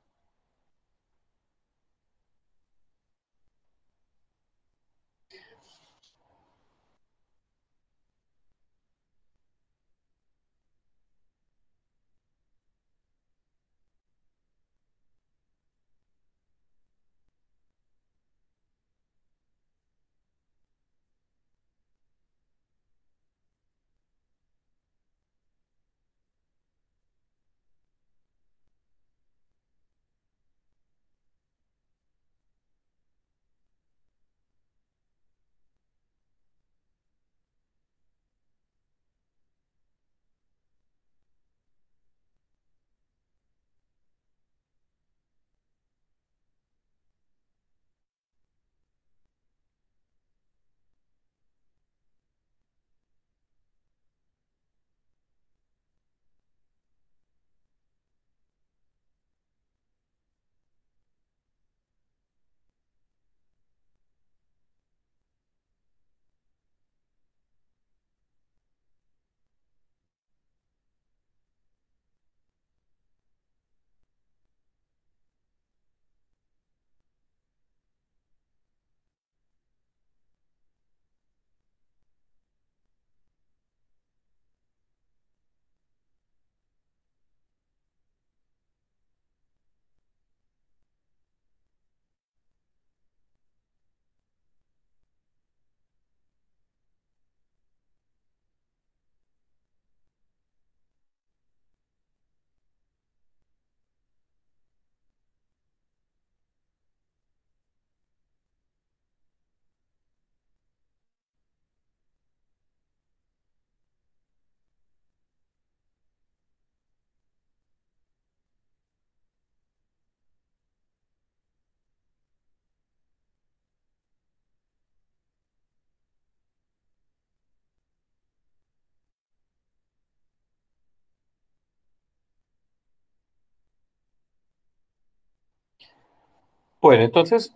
Bueno, entonces,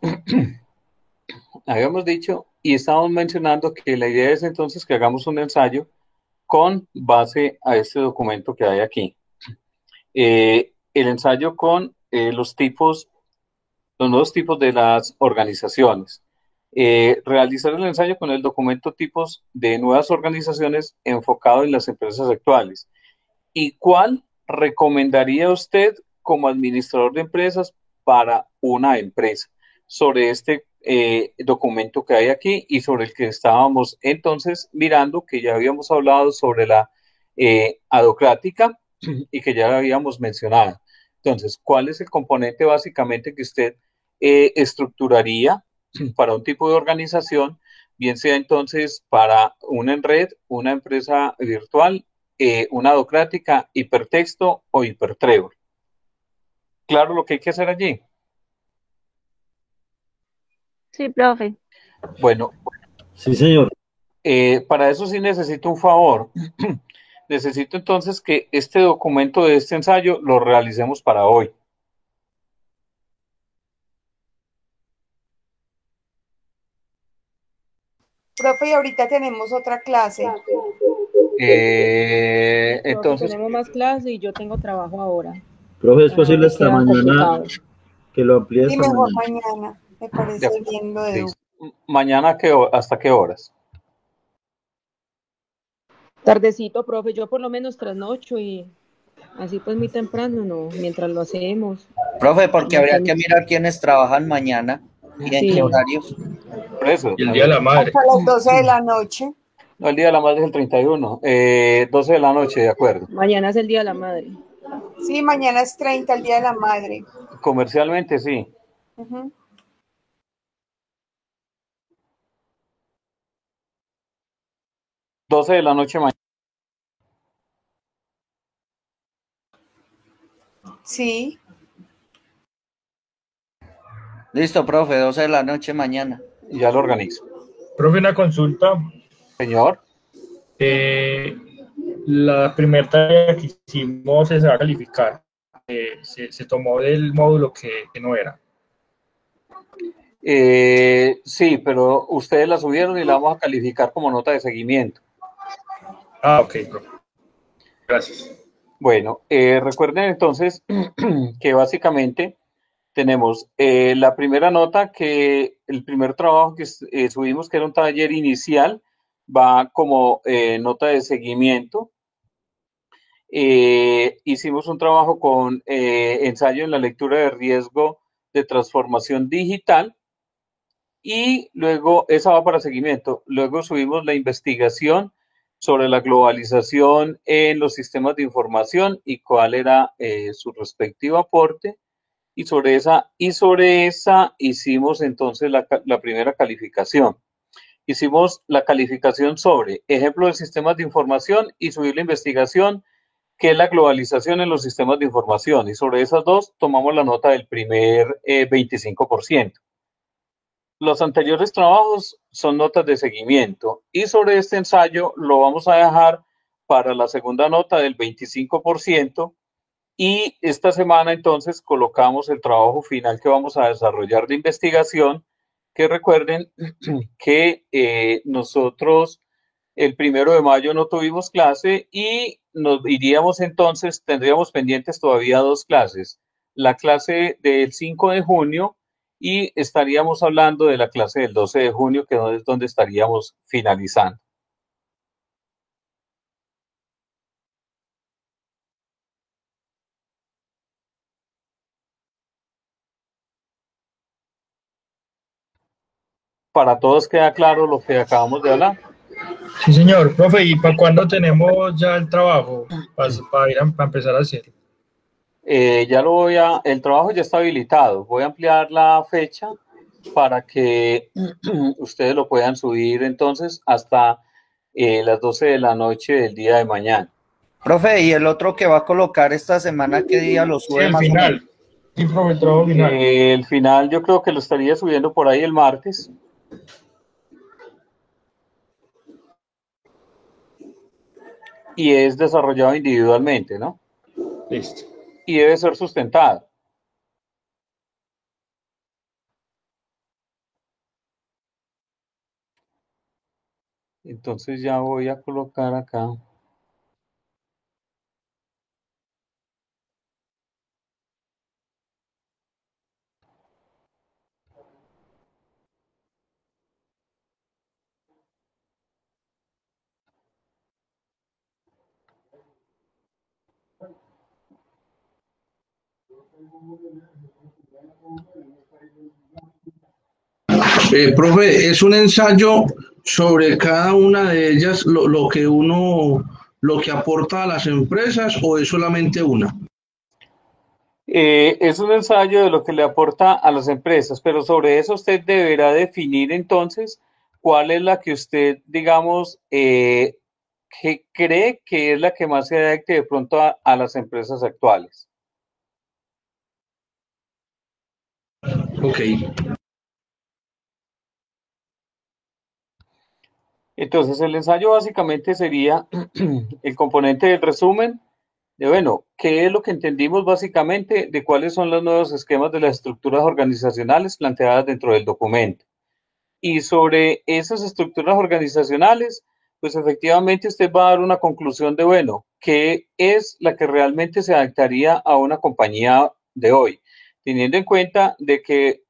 habíamos dicho y estábamos mencionando que la idea es entonces que hagamos un ensayo con base a este documento que hay aquí. El ensayo con los nuevos tipos de las organizaciones. Realizar el ensayo con el documento tipos de nuevas organizaciones enfocado en las empresas actuales. ¿Y cuál recomendaría usted como administrador de empresas para una empresa sobre este documento que hay aquí y sobre el que estábamos entonces mirando, que ya habíamos hablado sobre la adocrática y que ya lo habíamos mencionado? Entonces, ¿cuál es el componente básicamente que usted estructuraría para un tipo de organización, bien sea entonces para una en red, una empresa virtual, una docrática, hipertexto o hipertrébol? Claro lo que hay que hacer allí. Sí, profe. Bueno, Sí, señor. para eso sí necesito un favor. Necesito entonces que este documento de este ensayo lo realicemos para hoy. Profe, y ahorita tenemos otra clase. Entonces, tenemos más clases y yo tengo trabajo ahora. Profe, es posible esta Queda mañana complicado. que lo amplíe Y esta mejor mañana. mañana, me parece bien lo de Edu. mañana, ¿hasta qué horas? Tardecito, profe, yo por lo menos trasnocho y así pues muy temprano, no, mientras lo hacemos. Profe, porque habría que mirar quiénes trabajan mañana y en Sí. qué horarios. Por eso. Y el Día de la Madre. Hasta las 12 de la noche. No, el Día de la Madre es el 31, 12 de la noche, de acuerdo. Mañana es el Día de la Madre. Sí, mañana es 30, el Día de la Madre. Comercialmente, sí. Ujú. 12 de la noche mañana. Sí. Listo, profe, 12 de la noche mañana. Ya lo organizo. Profe, una consulta. Señor. La primera tarea que hicimos se va a calificar. Se tomó del módulo que no era. Sí, pero ustedes la subieron y la vamos a calificar como nota de seguimiento. Ah, ok, profe. Gracias. Bueno, recuerden entonces que básicamente tenemos la primera nota, que el primer trabajo que subimos, que era un taller inicial, va como nota de seguimiento. Hicimos un trabajo con ensayo en la lectura de riesgo de transformación digital y luego esa va para seguimiento. Luego subimos la investigación sobre la globalización en los sistemas de información y cuál era su respectivo aporte. Y sobre esa hicimos entonces la primera calificación. Hicimos la calificación sobre ejemplo de sistemas de información y subir la investigación, que es la globalización en los sistemas de información. Y sobre esas dos tomamos la nota del primer 25%. Los anteriores trabajos son notas de seguimiento y sobre este ensayo lo vamos a dejar para la segunda nota del 25%. Y esta semana entonces colocamos el trabajo final que vamos a desarrollar de investigación, que recuerden que nosotros el 1 de mayo no tuvimos clase y nos iríamos entonces, tendríamos pendientes todavía 2 clases, la clase del 5 de junio y estaríamos hablando de la clase del 12 de junio, que es donde estaríamos finalizando. ¿Para todos queda claro lo que acabamos de hablar? Sí, señor. Profe, ¿y para cuándo tenemos ya el trabajo para empezar a hacerlo? El trabajo ya está habilitado. Voy a ampliar la fecha para que ustedes lo puedan subir entonces hasta las 12 de la noche del día de mañana. Profe, ¿y el otro que va a colocar esta semana qué día lo Sí, sube el más o final. menos? Sí, profe, el trabajo final. El final yo creo que lo estaría subiendo por ahí el martes. Y es desarrollado individualmente, ¿no? Listo. Y debe ser sustentado. Entonces ya voy a colocar acá. Profe, ¿es un ensayo sobre cada una de ellas lo que aporta a las empresas o es solamente una? Es un ensayo de lo que le aporta a las empresas, pero sobre eso usted deberá definir entonces cuál es la que usted, digamos, que cree que es la que más se adapte de pronto a las empresas actuales. Ok. Entonces, el ensayo básicamente sería el componente del resumen de, bueno, ¿qué es lo que entendimos básicamente de cuáles son los nuevos esquemas de las estructuras organizacionales planteadas dentro del documento? y sobre esas estructuras organizacionales, pues efectivamente usted va a dar una conclusión de, bueno, ¿qué es la que realmente se adaptaría a una compañía de hoy? Teniendo en cuenta de que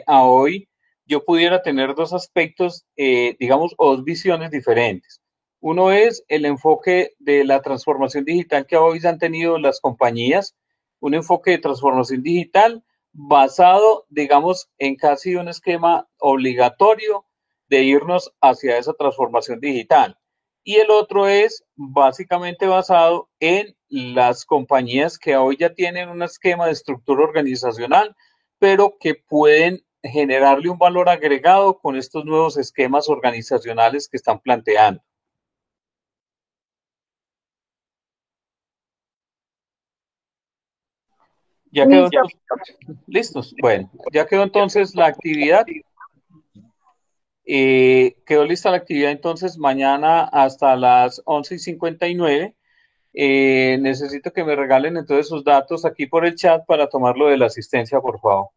a hoy yo pudiera tener dos aspectos, digamos, o dos visiones diferentes. Uno es el enfoque de la transformación digital que hoy han tenido las compañías, un enfoque de transformación digital basado, digamos, en casi un esquema obligatorio de irnos hacia esa transformación digital. Y el otro es básicamente basado en las compañías que hoy ya tienen un esquema de estructura organizacional, pero que pueden generarle un valor agregado con estos nuevos esquemas organizacionales que están planteando. ¿Ya quedó? Listo. ¿Listos? Bueno, ya quedó entonces la actividad. Quedó lista la actividad entonces mañana hasta las 11:59. Necesito que me regalen entonces sus datos aquí por el chat para tomarlo de la asistencia, por favor.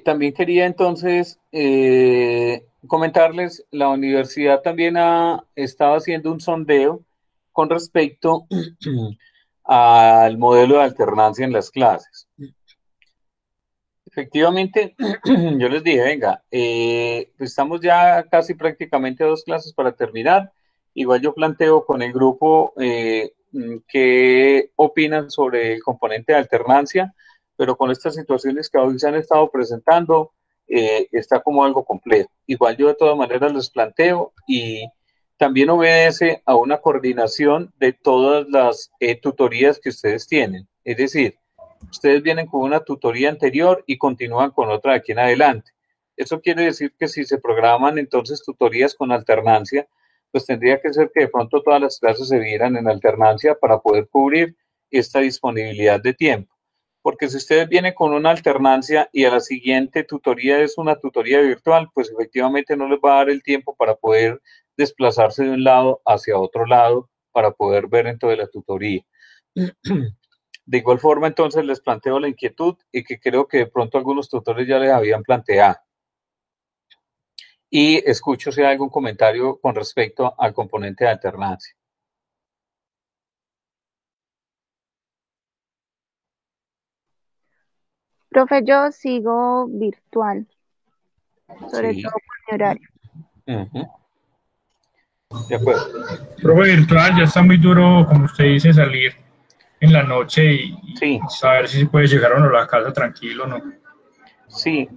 También quería entonces comentarles, la universidad también ha estado haciendo un sondeo con respecto al modelo de alternancia en las clases. Efectivamente, yo les dije, venga, pues estamos ya casi prácticamente a 2 clases para terminar. Igual yo planteo con el grupo qué opinan sobre el componente de alternancia, pero con estas situaciones que hoy se han estado presentando, está como algo complejo. Igual yo de todas maneras les planteo y también obedece a una coordinación de todas las tutorías que ustedes tienen. Es decir, ustedes vienen con una tutoría anterior y continúan con otra de aquí en adelante. Eso quiere decir que si se programan entonces tutorías con alternancia, pues tendría que ser que de pronto todas las clases se vieran en alternancia para poder cubrir esta disponibilidad de tiempo. Porque si ustedes vienen con una alternancia y a la siguiente tutoría es una tutoría virtual, pues efectivamente no les va a dar el tiempo para poder desplazarse de un lado hacia otro lado para poder ver entonces la tutoría. De igual forma, entonces les planteo la inquietud y que creo que de pronto algunos tutores ya les habían planteado. Y escucho si hay algún comentario con respecto al componente de alternancia. Profe, yo sigo virtual, sobre Sí. todo por mi horario. De acuerdo. Profe, virtual ya está muy duro, como usted dice, salir en la noche y Sí. saber si se puede llegar o no a la casa tranquilo, ¿no? Sí.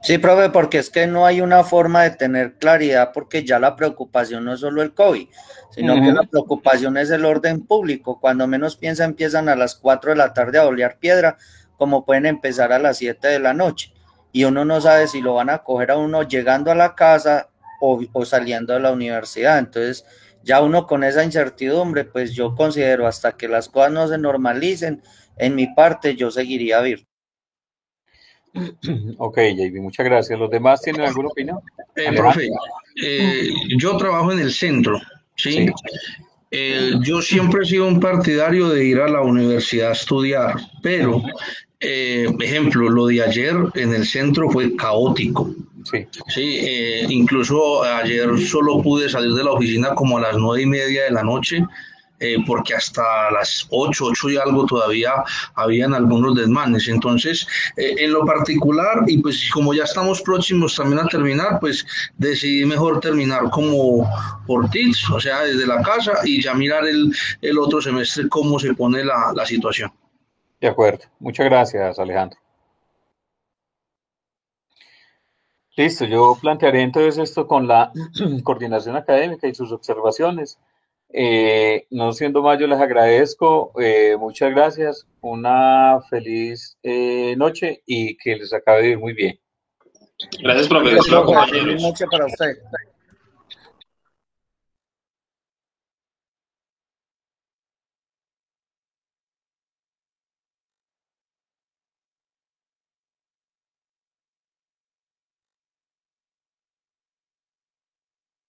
Sí, profe, porque es que no hay una forma de tener claridad porque ya la preocupación no es solo el COVID, sino que la preocupación es el orden público. Cuando menos piensa, empiezan a las 4 de la tarde a bolear piedra, como pueden empezar a las 7 de la noche. Y uno no sabe si lo van a coger a uno llegando a la casa o saliendo de la universidad. Entonces, ya uno con esa incertidumbre, pues yo considero hasta que las cosas no se normalicen, en mi parte yo seguiría virtual. Ok, JB, muchas gracias. ¿Los demás tienen alguna opinión? Profe, yo trabajo en el centro, ¿sí? Yo siempre he sido un partidario de ir a la universidad a estudiar, pero, ejemplo, lo de ayer en el centro fue caótico. Sí, incluso ayer solo pude salir de la oficina como a las 9:30 de la noche, porque hasta las 8 y algo todavía habían algunos desmanes. Entonces, en lo particular, y pues como ya estamos próximos también a terminar, pues decidí mejor terminar como por TICS, o sea, desde la casa, y ya mirar el otro semestre cómo se pone la situación. De acuerdo. Muchas gracias, Alejandro. Listo, yo plantearé entonces esto con la coordinación académica y sus observaciones. No siendo más, yo les agradezco, muchas gracias, una feliz noche y que les acabe de ir muy bien. Gracias, profe. Feliz Compañeros. noche para usted.